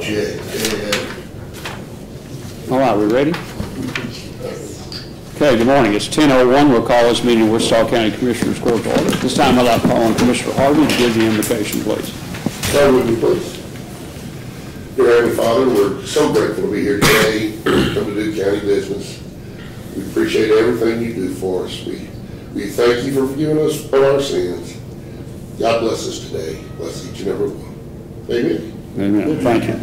project. All right, we ready? Okay, good morning. It's 10:01. We'll call this meeting Wichita County Commissioners Court to order. This time I'd like to call on Commissioner Harvey to give the invocation, please. Start with me, please. Dear Heavenly Father, we're so grateful to be here today, come to do county business. We appreciate everything you do for us. We thank you for forgiving us for our sins. God bless us today. Bless each and every one. Amen. Amen. Thank you.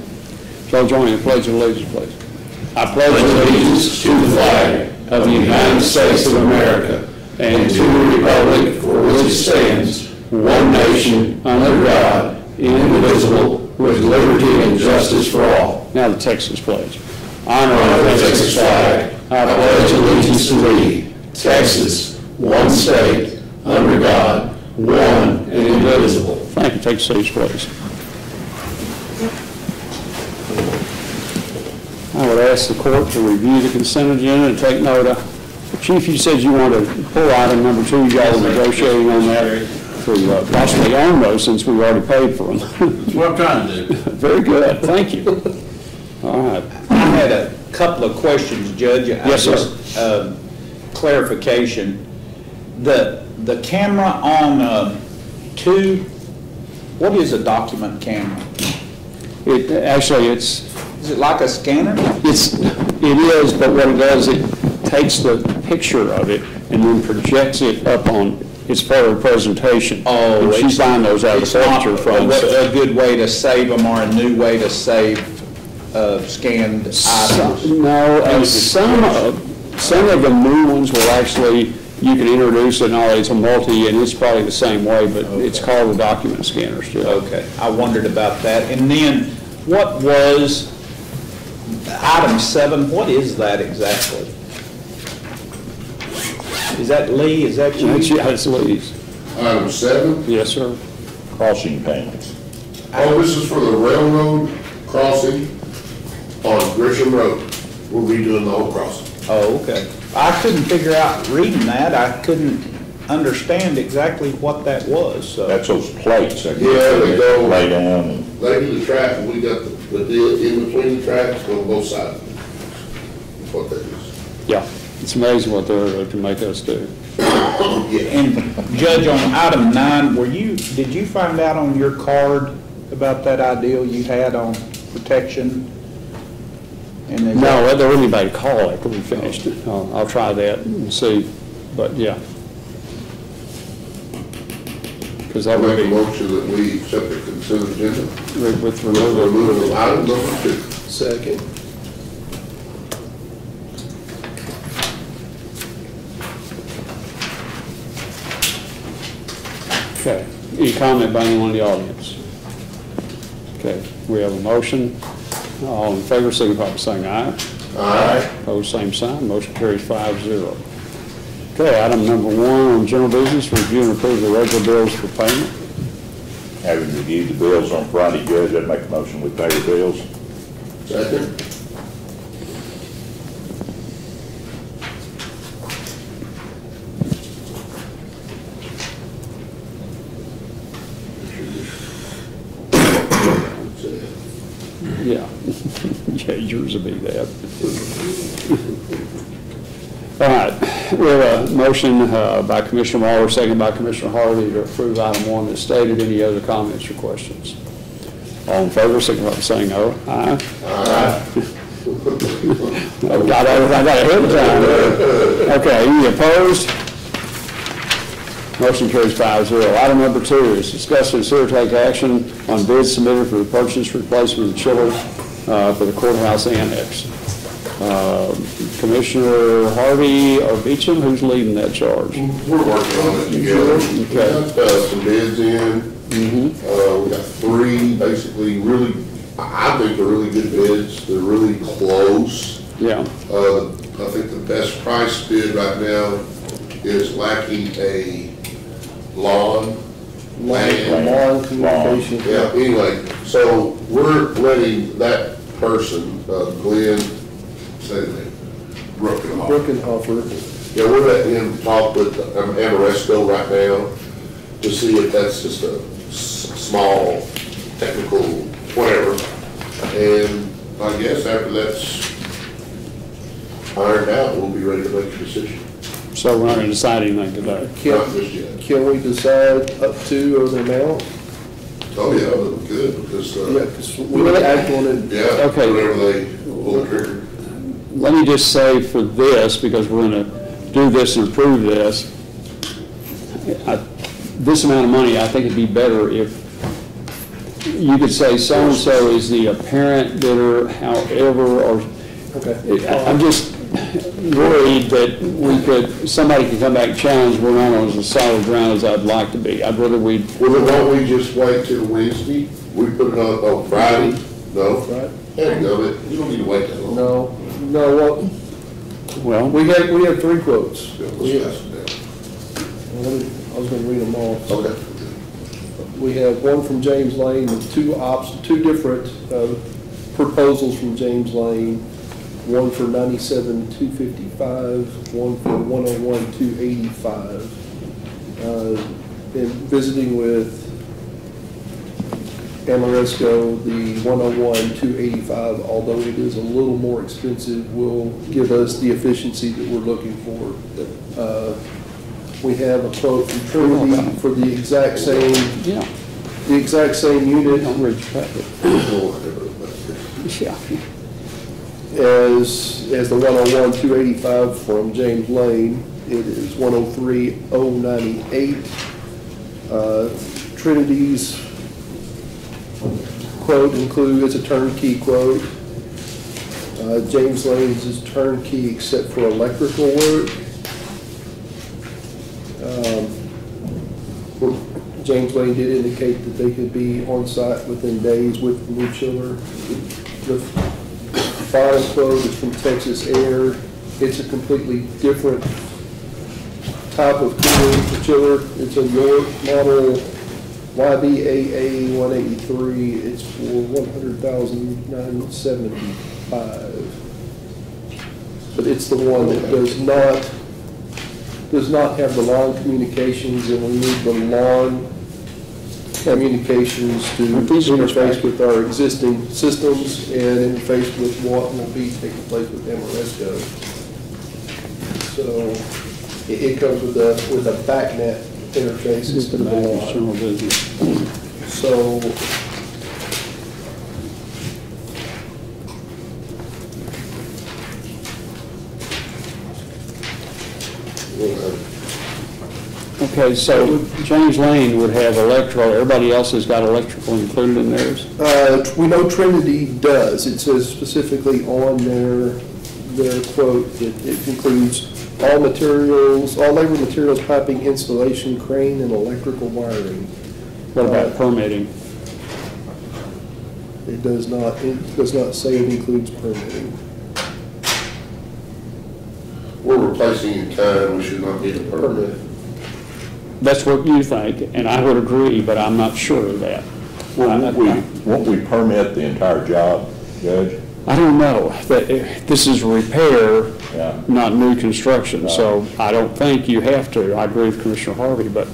So join in the Pledge of Allegiance, please. I pledge allegiance to the flag of the United States of America and to the republic for which it stands, one nation, under God, indivisible, with liberty and justice for all. Now the Texas pledge. Honor the Texas flag. I pledge allegiance to thee, Texas, one state, under God, one and indivisible. Thank you. Take a seat, please. I would ask the court to review the consent agenda and take note of. Chief, you said you wanted to pull item number 2. You all are negotiating on that to possibly own those since we've already paid for them. That's what I'm trying to do. Very good. Thank you. All right. I had a couple of questions, Judge. Yes, sir. Clarification. The camera on 2, what is a document camera? It actually it's. Is it like a scanner? It is, but what it does, it takes the picture of it and then projects it up on its forward presentation. Oh, and she's buying those out of the picture from. A good way to save them or a new way to save scanned items? No, some of the new ones will actually, you can introduce it and all, it's a multi, and it's probably the same way, but okay. It's called a document scanner still. Okay, I wondered about that. And then what was item 7, what is that exactly? Is that Lee? Is that you? That's Lee's. Item 7? Yes, sir. Crossing payments. Oh, this is for the railroad crossing on Grisham Road. We're redoing the whole crossing. Oh, okay. I couldn't figure out reading that. I couldn't understand exactly what that was. So. That's those plates. I guess, yeah, they go lay down. And they do the track, and we got the deal in between the tracks on both sides. That's what that is. Yeah, it's amazing what they can make us do. Yeah. And Judge, on item 9, did you find out on your card about that ideal you had on protection? And no, there wasn't anybody to call after we finished it. I'll try that and see, but yeah. Because that would be a motion that we accept the consent agenda with removal of item number 2. Second. Okay. Any comment by anyone in the audience? Okay. We have a motion. All in favor, signify by saying aye. Aye. Opposed, same sign. Motion carries 5-0. Okay. Item number 1 on general business: review and approve the regular bills for payment. having reviewed the bills on Friday, Judge, I'd make a motion we pay the bills. Second. Yeah. Yeah, yours will be that. All right. We have a motion by Commissioner Waller, second by Commissioner Harvey, to approve item 1 as stated. Any other comments or questions? All in favor, signify by saying no. Aye. Aye. Oh, I got ahead of time. Okay, any opposed? Motion carries 5-0. Item number 2 is discuss and consider take action on bids submitted for the purchase replacement of chiller for the courthouse annex. Commissioner Harvey or Beecham, who's leading that charge? We're working on it together. Okay. We got some bids in. We got 3 basically really, I think they're really good bids. They're really close. Yeah. I think the best price bid right now is lacking a lawn communication. Yeah, anyway, so we're letting that person, Glenn, say the name, Brookenhofer. Yeah, we're letting him talk with Amoresco right now to see if that's just a small technical whatever. And I guess after that's ironed out, we'll be ready to make a decision. So we're not gonna decide anything today. Not just yet. Can we decide up to or the amount? Oh, yeah, we could, because, Yeah, because we would act on it. yeah, Okay. whenever they pull the trigger. Let me just say for this, because we're gonna do this and approve this, this amount of money, I think it'd be better if you could say so-and-so is the apparent bidder, however, or, Okay. I'm just worried that somebody could come back and challenge we're not on as solid ground as I'd like to be. I'd rather we, Well, then why don't we just wait till Wednesday? We put it on Friday? No? Right? Heck, no, you don't need to wait that long. No, well, we have three quotes. Yeah, let's pass it down. I was gonna read them all. Okay. We have one from James Lane, and two different proposals from James Lane. One for 97,255, one for 101,285. In visiting with Amoresco, the 101,285, although it is a little more expensive, will give us the efficiency that we're looking for. We have a quote from Trinity for the exact same yeah, unit don't read your packet. Yeah. as the 101,285 from James Lane. It is 103,098. Trinity's quote includes, it's a turnkey quote. James Lane's is turnkey except for electrical work. James Lane did indicate that they could be on site within days with the new chiller. The final quote is from Texas Air. It's a completely different type of chiller. It's a York model YBAA 183. It's for $100,975. But it's the one that does not have the lawn communications, and we need the lawn communications to interface with our existing systems and interface with what will be taking place with Amoresco. So it comes with a BACnet interface instead of a General lawn. business. So Okay, so James Lane would have electrical, everybody else has got electrical included in theirs? we know Trinity does. It says specifically on their quote that it includes all materials, all labor materials, piping, installation, crane, and electrical wiring. What about permitting? It does not say it includes permitting. We're replacing in kind, we should not need a permit. That's what you think, and I would agree, but I'm not sure of that. Won't we permit the entire job, Judge? I don't know. This is repair, Yeah. not new construction, so I don't think you have to. I agree with Commissioner Harvey, but,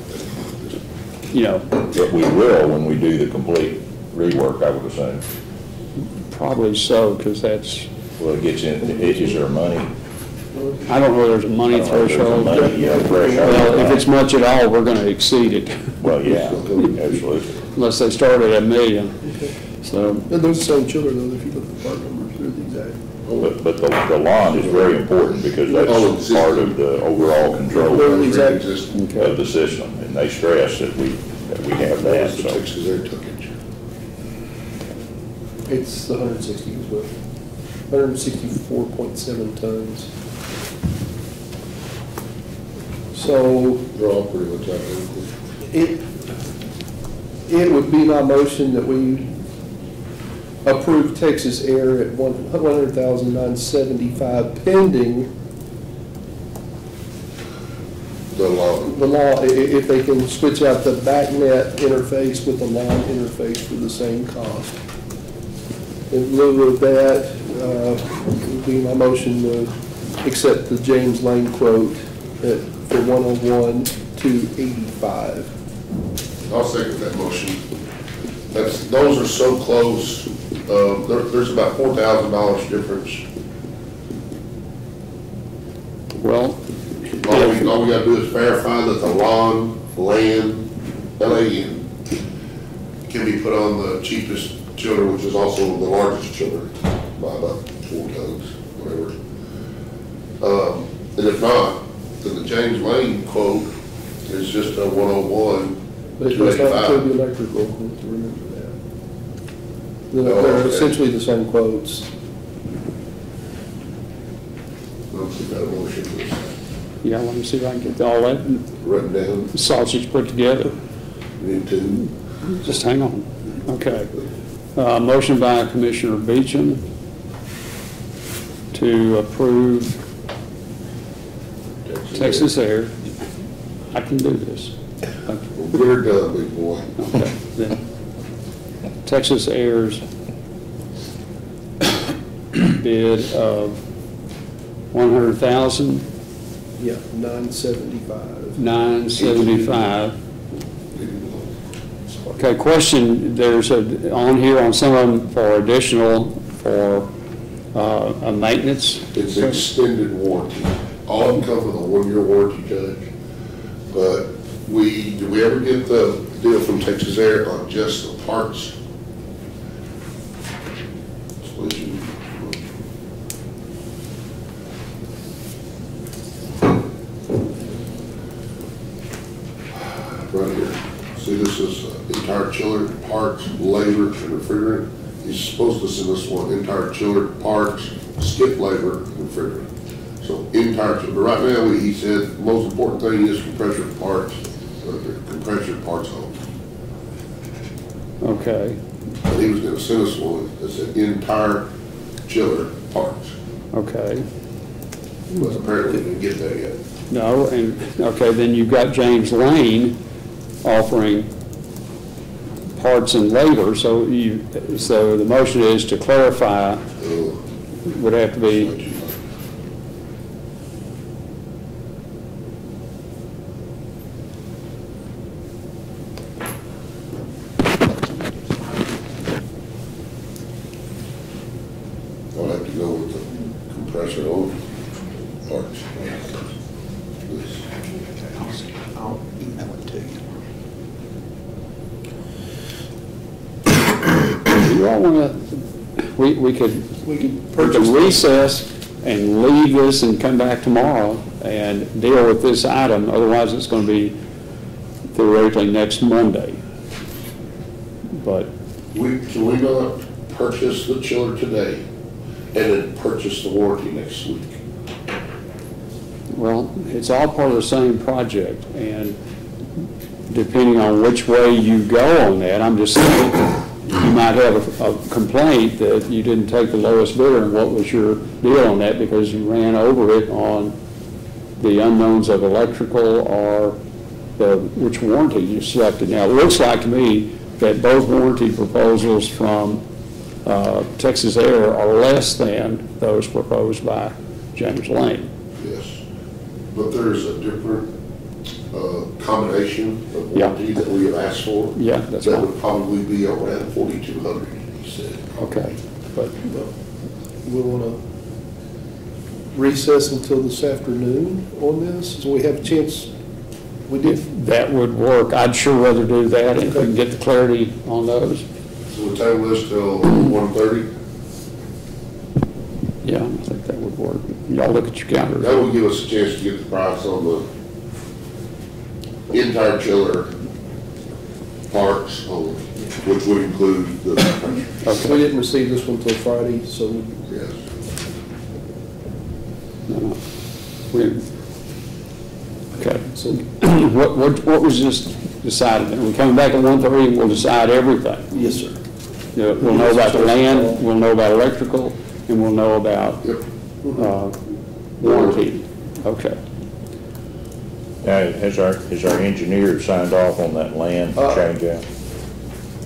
you know, But we will when we do the complete rework, I would assume. probably so, because that's, Well, it gets in, is there money? I don't know if there's a money I don't know if there's a threshold. money, threshold. Well, if it's much at all, we're gonna exceed it, Well, yeah, absolutely. unless they start at $1 million. So, And those are the same chiller though, if you look at the part numbers, they're the exact. But the lawn is very important because that's part of the overall control Existing. of the system. And they stress that we have that, That's the so. Texas Air tuckage. It's the 160 as well. 164.7 tons. So They're all pretty much identical. it would be my motion that we approve Texas Air at $100,975 pending The law. the law, if they can switch out the BACnet interface with the lawn interface for the same cost. In lieu of that, it would be my motion to accept the James Lane quote for 101,285. I'll second that motion. those are so close. There's about $4,000 difference. Well, All we gotta do is verify that the land, LAN, can be put on the cheapest chiller, which is also the largest chiller, by about 4 tons, whatever. And if not, then the James Lane quote is just a 101, But it does not include 285. the electrical, you have to remember that. Oh, They're okay. essentially the same quotes. Let's see that motion was yeah, let me see if I can get all that written down. sausage put together. Need to, Just hang on. Okay. Motion by Commissioner Beecham to approve Texas Air. I can do this. we're done, big boy. Okay. Then Texas Air's bid of $100,975. Yeah, 975. Okay, question, there's on here on some of them for additional, for a maintenance. It's extended warranty. All of them come with a 1-year warranty, Judge. But did we ever get the deal from Texas Air on just the parts? Right here. See, this is entire chiller, parts, labor, and refrigerant. He's supposed to send us one, entire chiller, parts, skip labor, and refrigerant. So entire chiller, but right now, he said, the most important thing is compressor parts only. Okay, And he was gonna send us one that said entire chiller parts, okay. but apparently we didn't get that yet. No, and, okay, then you've got James Lane offering parts and labor, so the motion is to clarify, would have to be, I'll have to go with the compressor only parts. I'll email it to you. you all want to, we could recess and leave this and come back tomorrow and deal with this item, otherwise it's going to be theoretically next Monday. But, Can we not purchase the chiller today and then purchase the warranty next week? well, it's all part of the same project, and depending on which way you go on that, I'm just saying, you might have a complaint that you didn't take the lowest bidder, and what was your deal on that, because you ran over it on the unknowns of electrical or which warranty you selected. Now, it looks like to me that both warranty proposals from Texas Air are less than those proposed by James Lane. Yes. But there's a different combination of Yeah. warranty that we have asked for. Yeah, that's That fine. would probably be around 4,200, he said. Okay, but, We want to recess until this afternoon on this, so we have a chance. We did, if that would work, I'd sure rather do that if we can get the clarity on those. So we'll table this till 1:30. Yeah, I think that would work. Y'all look at your calendar. That will give us a chance to get the price on the entire chiller parts only, which would include the compressor. we didn't receive this one till Friday, so Yes. No. Okay, so what was just decided? We're coming back at 1:30 and we'll decide everything. yes, sir. We'll know about the land, we'll know about electrical, and we'll know about Yep. warranty. Okay. Now, has our engineer signed off on that land change out?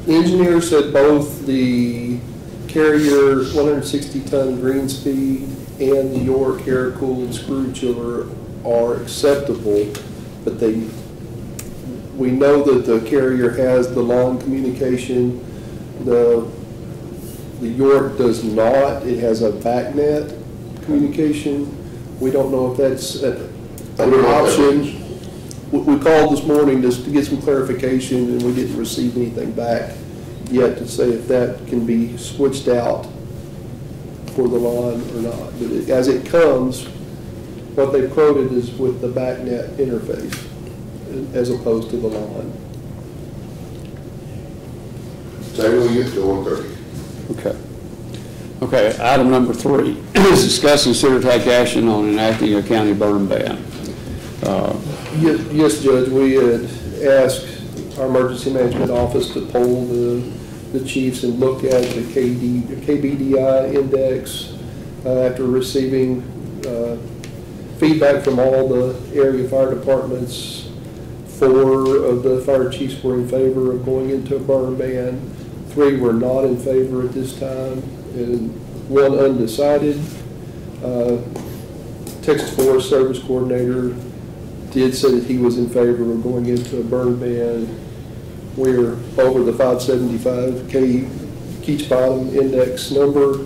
The engineer said both the Carrier 160-ton green speed and the York air-cooled screw chiller are acceptable, but we know that the Carrier has the long communication The York does not. It has a BACnet communication. We don't know if that's an option. We called this morning just to get some clarification, and we didn't receive anything back yet to say if that can be switched out for the line or not. But as it comes, what they've quoted is with the BACnet interface as opposed to the line. Table you to 1:30. Okay. Okay, item number 3 is discuss, consider, take action on enacting a county burn ban. Yes, Judge, we had asked our emergency management office to poll the chiefs and look at the KBDI index after receiving feedback from all the area fire departments. 4 of the fire chiefs were in favor of going into a burn ban. 3 were not in favor at this time, and 1 undecided. Texas Forest Service Coordinator did say that he was in favor of going into a burn ban. We're over the 575 Keats Bottom index number,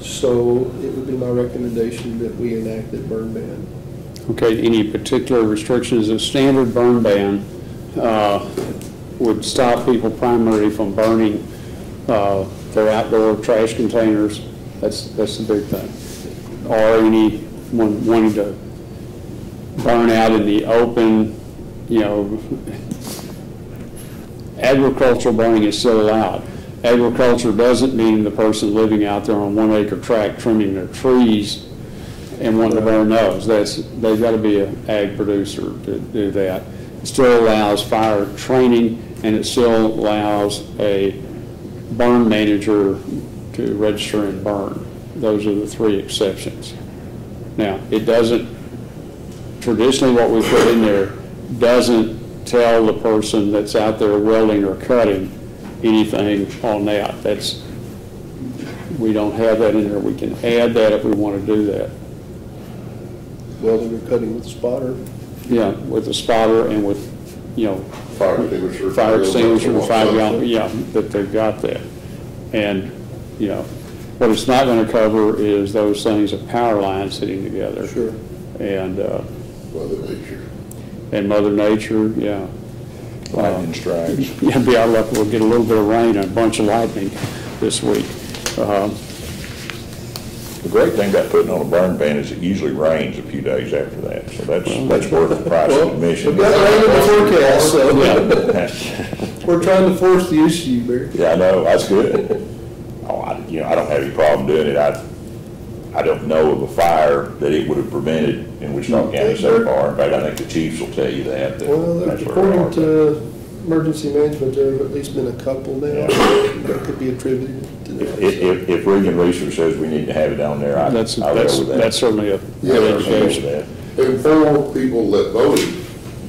so it would be my recommendation that we enact that burn ban. Okay, any particular restrictions? A standard burn ban would stop people primarily from burning their outdoor trash containers. That's the big thing. Or anyone wanting to burn out in the open, agricultural burning is still allowed. Agriculture doesn't mean the person living out there on 1 acre tract trimming their trees and wanting to burn those. They've got to be an ag producer to do that. It still allows fire training, and it still allows a burn manager to register and burn. Those are the 3 exceptions. Now, it doesn't, traditionally what we put in there doesn't tell the person that's out there welding or cutting anything on that. We don't have that in there. We can add that if we want to do that. Welding or cutting with a spotter. Yeah, with a spotter and with, Fire extinguisher. fire extinguisher, 5 gallon, that they've got that. And, what it's not going to cover is those things of power lines sitting together. Sure. And, Mother Nature. and Mother Nature, yeah. Lightning strikes. Yeah, be our luck, we'll get a little bit of rain and a bunch of lightning this week. The great thing about putting on a burn ban is it usually rains a few days after that, so that's worth the price of admission. We've got rain in the forecast, so Yeah. we're trying to force the issue, Barry. Yeah, I know, that's good. Oh, I don't have any problem doing it. I don't know of a fire that it would have prevented in Wichita County so far. In fact, I think the chiefs will tell you that. Well, That's where we according are. to emergency management, there have at least been a couple now Yeah. that could be attributed to that. If Regan Research says we need to have it on there, I'll go with that. That's certainly a Yeah, good I'll go with indication. that. And 4 people that voted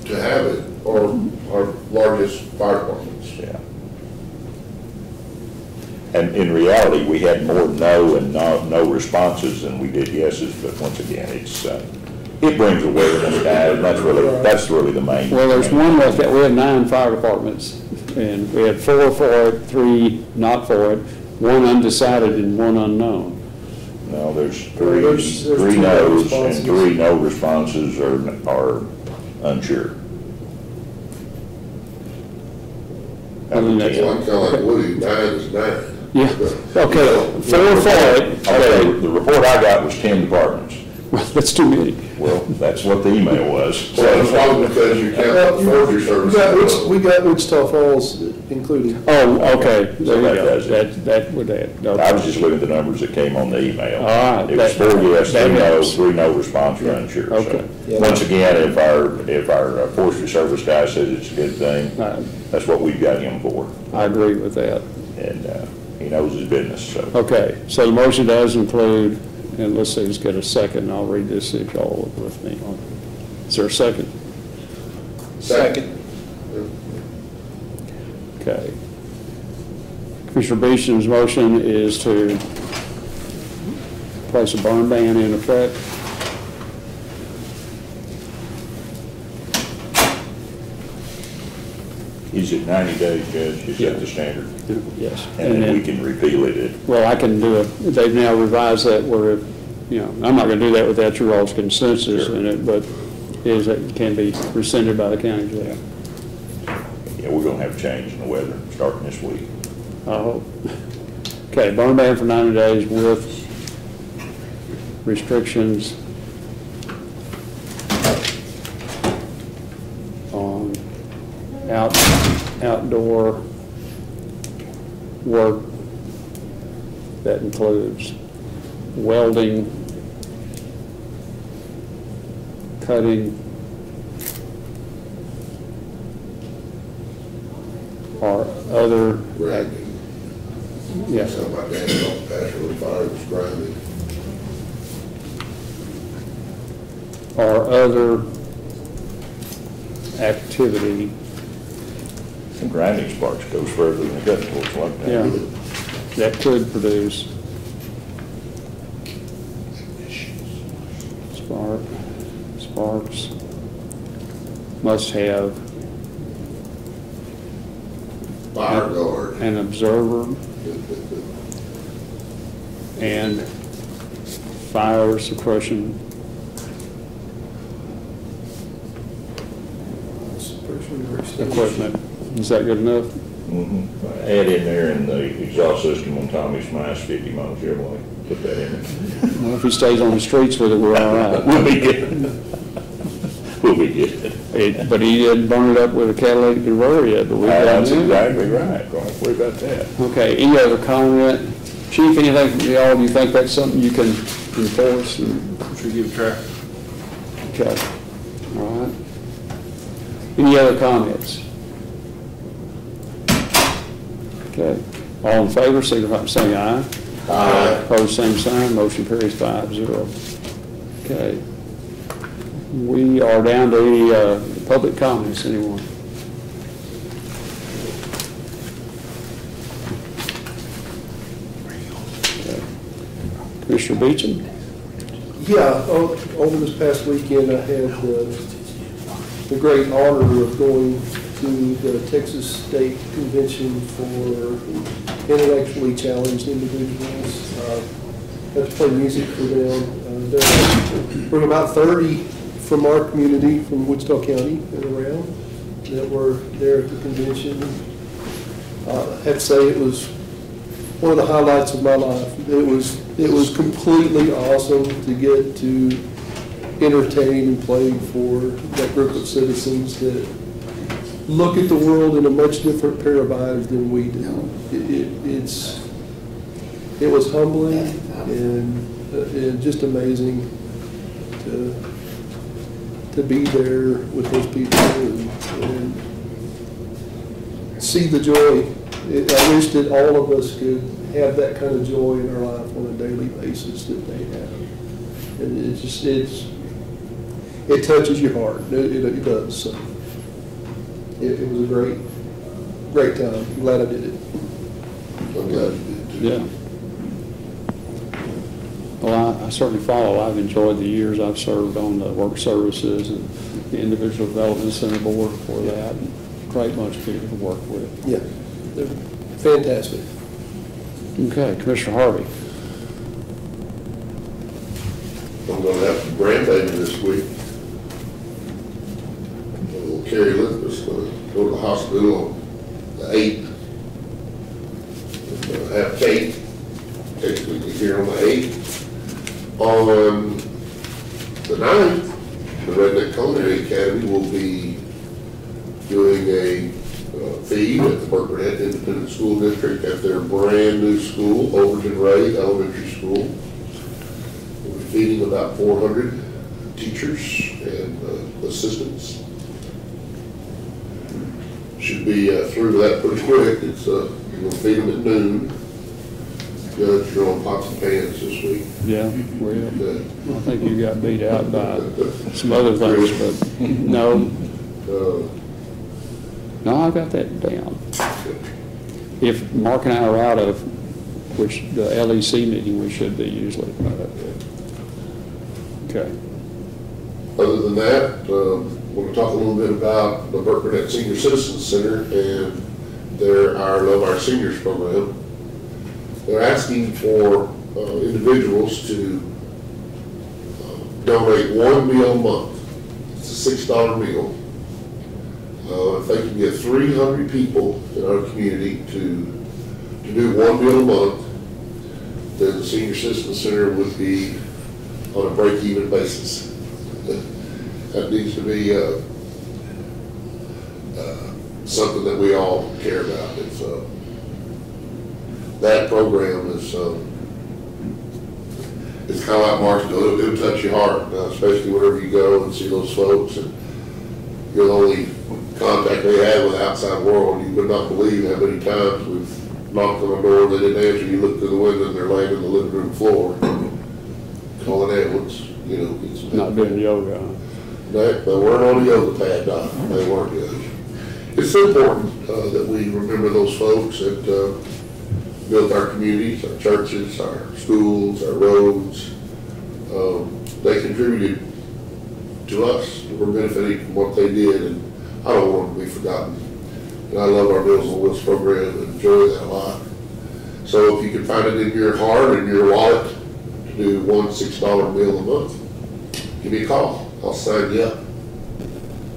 to have it are our largest fire departments. Yeah. And in reality, we had more no and no responses than we did yeses, but once again, it brings awareness, guys, and that's really the main. Well, there's one left, we have 9 fire departments, and we had 4 for it, 3 not for it, 1 undecided and 1 unknown. No, there's There's 3 2 no's responses. and 3 no responses are unsure. I mean, that's- Well, I'm kind of like Woody, 9 is 9. Yeah, okay, 4 for it, Okay, okay, the report I got was 10 departments. well, that's too many. Well, that's what the email was. Well, it's probably because you count forestry services. We got Wichita Falls included. Oh, okay, there you that go, does it. that would add. I was just looking at the numbers that came on the email. All right, It was that- 4 yes, that 3 no, helps. 3 no response or unsure. Okay. Yeah. So, once again, if our forestry service guy says it's a good thing, that's what we've got him for. I agree with that. And, he knows his business, so. Okay, so the motion does include, and let's see, let's get a second, I'll read this if y'all look with me. Is there a second? Second. Okay. Commissioner Beecham's motion is to place a burn ban in effect. Is it 90 days, Judge? Is that the standard? Yes. And then we then, can repeal it well, I can do it, they've now revised that where, you know, I'm not gonna do that without your all's consensus Sure. in it, but is it can be rescinded by the county judge. Yeah, we're gonna have a change in the weather starting this week. I hope. Okay, burn ban for 90 days with restrictions on outdoor work that includes welding, cutting, or other, Grinding. yeah, Something like that, off pasture when fire was grinding. or other activity, Some grinding sparks goes further than the cutting boards like that. yeah, that could produce sparks, must have Fire guard. an observer and fire suppression equipment. Is that good enough? Mhm. Add in there in the exhaust system on Tommy's Mice 50 miles Chevrolet. Put that in there. Well, if he stays on the streets with it, we're all right. We'll be good. We'll be good. But he didn't burn it up with a catalytic converter yet, but we've done That's that. exactly right. Don't worry about that. Okay, any other comment? Chief, anything from y'all, do you think that's something you can enforce? Should give a try. Okay, all right. Any other comments? Okay, all in favor, signify by saying aye. Aye. Opposed, same sign, motion carries 5-0. Okay. We are down to any public comments, anyone? Okay. Commissioner Beecham? Yeah, over this past weekend, I had the great honor of going to the Texas State Convention for Intellectually Challenged Individuals. Got to play music for them. There were about 30 from our community, from Wichita County and around, that were there at the convention. I have to say it was one of the highlights of my life. It was completely awesome to get to entertain and play for that group of citizens that look at the world in a much different pair of eyes than we do. It was humbling and just amazing to be there with those people and see the joy. I wish that all of us could have that kind of joy in our life on a daily basis that they have. And it touches your heart. It does. So it was a great time. I'm glad I did it. I'm glad you did too. Yeah. Well, I certainly follow. I've enjoyed the years I've served on the work services and the individual development center board for that. And great bunch of people to work with. Yeah, they're fantastic. Okay, Commissioner Harvey. I'm gonna have some grandbaby this week. Little Carrie Lippis gonna go to the hospital on the 8th. Have Kate will be here on the 8th. On the 9th, the Redneck Culinary Academy will be doing a feed at the Burkett Independent School District at their brand new school, Overton Ray Elementary School. We'll be feeding about 400 teachers and assistants. Should be through to that pretty quick. It's you're gonna feed them at noon. Judge, you're on pots and pans this week. Yeah, well, Okay. I think you got beat out by some other things, but no, I got that down. If Mark and I are out of, which the LEC meeting we should be usually. Okay. Other than that, want to talk a little bit about the Burke Burnett Senior Citizens Center and our Love Our Seniors program. They're asking for individuals to donate one meal a month. It's a $6 meal. If they can get 300 people in our community to do one meal a month, then the Senior Citizen Center would be on a break-even basis. That needs to be something that we all care about. It's, that program is it's kind of like Marshall. It'll touch your heart, especially whenever you go and see those folks, and you're the only contact they have with the outside world. You would not believe how many times we've knocked on the door, they didn't answer, you look through the window and they're laying on the living room floor. Call an ambulance, you know. It's Not doing yoga. They weren't on the yoga pad, Doc. They weren't good. It's important that we remember those folks that built our communities, our churches, our schools, our roads. They contributed to us. We're benefiting from what they did, and I don't want them to be forgotten. And I love our Meals on Wheels program and enjoy that a lot. So if you can find it in your heart and your wallet to do one $6 meal a month, give me a call. I'll sign you up.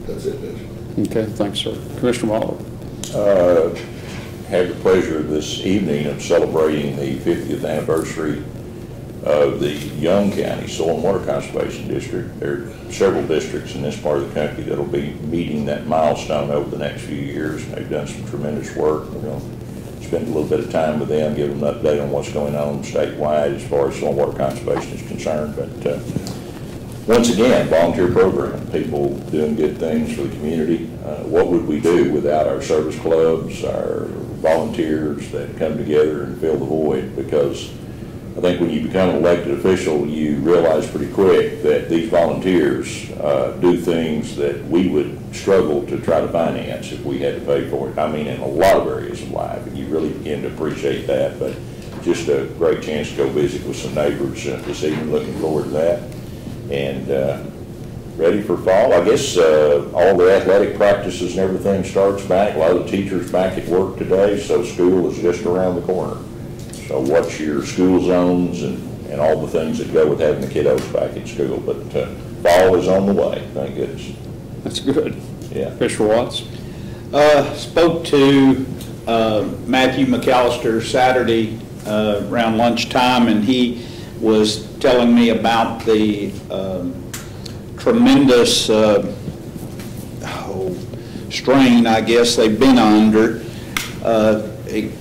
That's it, Mitch. Okay, thanks, sir. Commissioner Waller. Have the pleasure this evening of celebrating the 50th anniversary of the Young County Soil and Water Conservation District. There are several districts in this part of the country that will be meeting that milestone over the next few years. They've done some tremendous work. We're going to spend a little bit of time with them, give them an update on what's going on statewide as far as soil and water conservation is concerned. But once again, volunteer program, people doing good things for the community. What would we do without our service clubs, our volunteers that come together and fill the void? Because I think when you become an elected official, you realize pretty quick that these volunteers do things that we would struggle to try to finance if we had to pay for it. I mean, in a lot of areas of life, and you really begin to appreciate that. But just a great chance to go visit with some neighbors this evening. Looking forward to that. And ready for fall. I guess all the athletic practices and everything starts back. A lot of the teachers back at work today, so school is just around the corner. So watch your school zones and all the things that go with having the kiddos back in school. But fall is on the way, thank goodness. That's good. Yeah. Commissioner Watts. Spoke to Matthew McAllister Saturday around lunchtime, and he was telling me about the tremendous strain, I guess, they've been under. He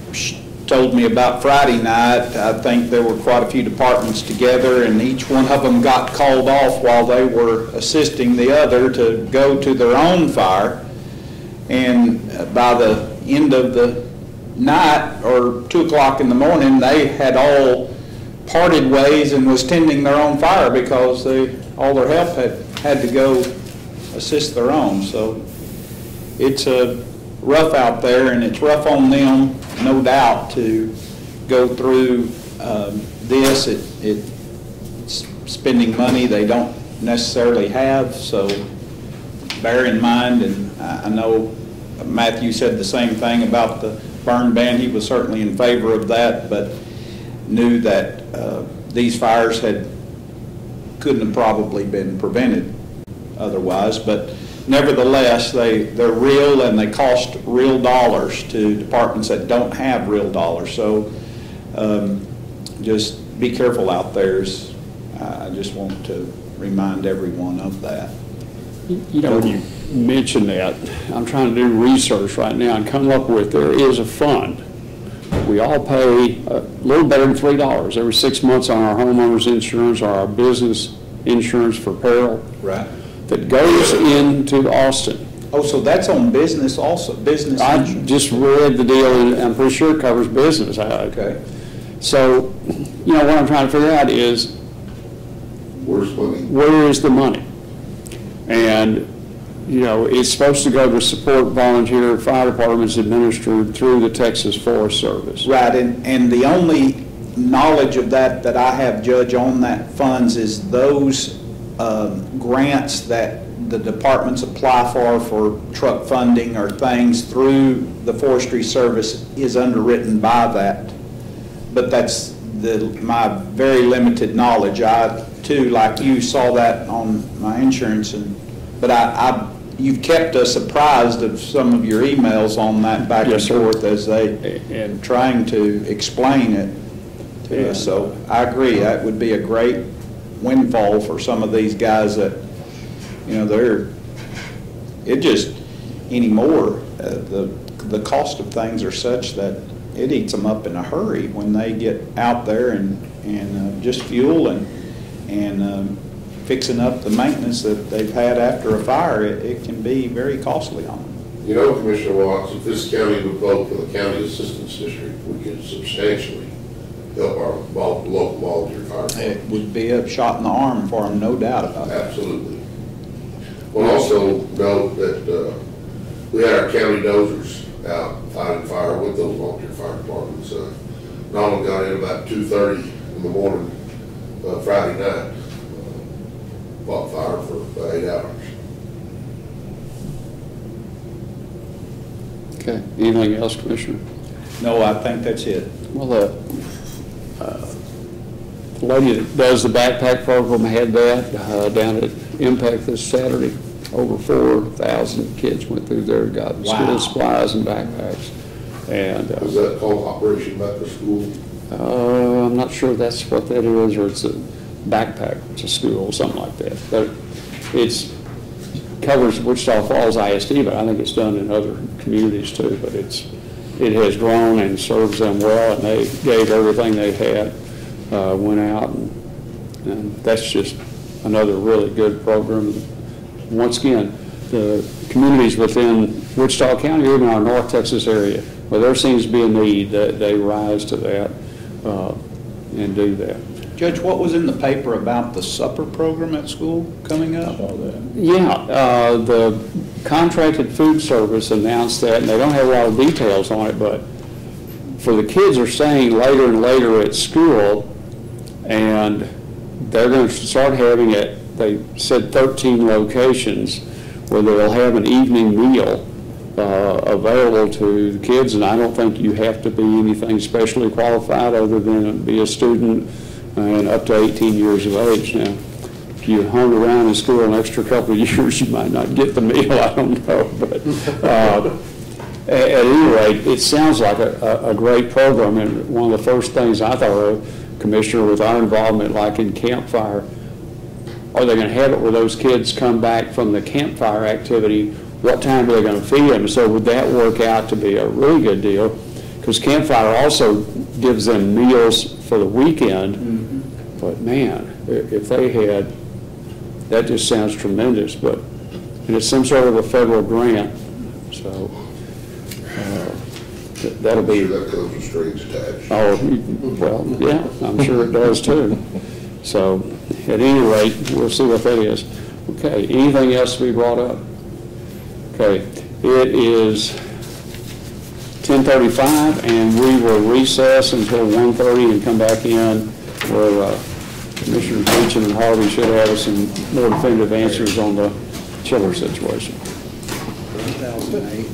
told me about Friday night. I think there were quite a few departments together, and each one of them got called off while they were assisting the other to go to their own fire. And by the end of the night, or 2 o'clock in the morning, they had all parted ways and was tending their own fire because all their help had to go assist their own. So it's rough out there, and it's rough on them, no doubt, to go through this. It's spending money they don't necessarily have, so bear in mind. And I know Matthew said the same thing about the burn ban. He was certainly in favor of that, but knew that these fires couldn't have probably been prevented otherwise. But nevertheless, they're real, and they cost real dollars to departments that don't have real dollars. So just be careful out there. I just want to remind everyone of that. You know, when you mention that, I'm trying to do research right now and come up with, there is a fund. We all pay a little better than $3 every 6 months on our homeowner's insurance or our business insurance for peril. Right. That goes into Austin. Oh, so that's on business also, business I insurance? just read the deal, and I'm pretty sure it covers business. Okay. So, you know, what I'm trying to figure out is, Where's money? where is the money? And, you know, it's supposed to go to support volunteer fire departments administered through the Texas Forest Service. Right, and the only knowledge of that I have, Judge, on that funds is those grants that the departments apply for truck funding or things through the Forestry Service is underwritten by that. But that's my very limited knowledge. I, too, like you, saw that on my insurance, but you've kept us apprised of some of your emails on that back and Yes, sir. forth as they And trying to explain it to us. So I agree, that would be a great windfall for some of these guys that, anymore, the cost of things are such that it eats them up in a hurry when they get out there and just fuel and fixing up the maintenance that they've had after a fire. It can be very costly on them. You know, Commissioner Watts, if this county would vote for the county assistance district, we could substantially help our local volunteer fire It departments. would be a shot in the arm for them, no doubt about that. Absolutely. We'll also note that we had our county dozers out fighting fire with those volunteer fire departments. Donald got in about 2:30 in the morning, Friday night, fought fire for about 8 hours. Okay, anything else, Commissioner? No, I think that's it. Well, the lady that does the backpack program had that down at Impact this Saturday. Over 4,000 kids went through there, got Wow. school supplies and backpacks. And Was that called Operation Back to School? I'm not sure that's what that is, or it's a backpack to school, something like that. But it's covers Wichita Falls ISD, but I think it's done in other communities too. But it has grown and serves them well, and they gave everything they had, went out, and that's just another really good program. Once again, the communities within Wichita County, or even our North Texas area, where there seems to be a need, that they rise to that and do that. Judge, what was in the paper about the supper program at school coming up? Yeah, the contracted food service announced that, and they don't have a lot of details on it, but for the kids are staying later and later at school, and they're going to start having it, they said 13 locations where they'll have an evening meal available to the kids, and I don't think you have to be anything specially qualified other than be a student and up to 18 years of age. Now, if you hung around in school an extra couple of years, you might not get the meal, I don't know. But at any rate, it sounds like a great program, and one of the first things I thought of, Commissioner, with our involvement like in Campfire, are they going to have it where those kids come back from the campfire activity? What time are they going to feed them? So would that work out to be a really good deal? Because Campfire also gives them meals for the weekend. Mm-hmm. But man, if they had, that just sounds tremendous. But and it's some sort of a federal grant, so that'll be. I'm sure that comes with strings attached. Oh, well, yeah, I'm sure it does too. So at any rate, we'll see what that is. Okay, anything else to be brought up? Okay, it is 10:35, and we will recess until 1:30 and come back in where Commissioners Beecham and Harvey should have some more definitive answers on the chiller situation. 2008.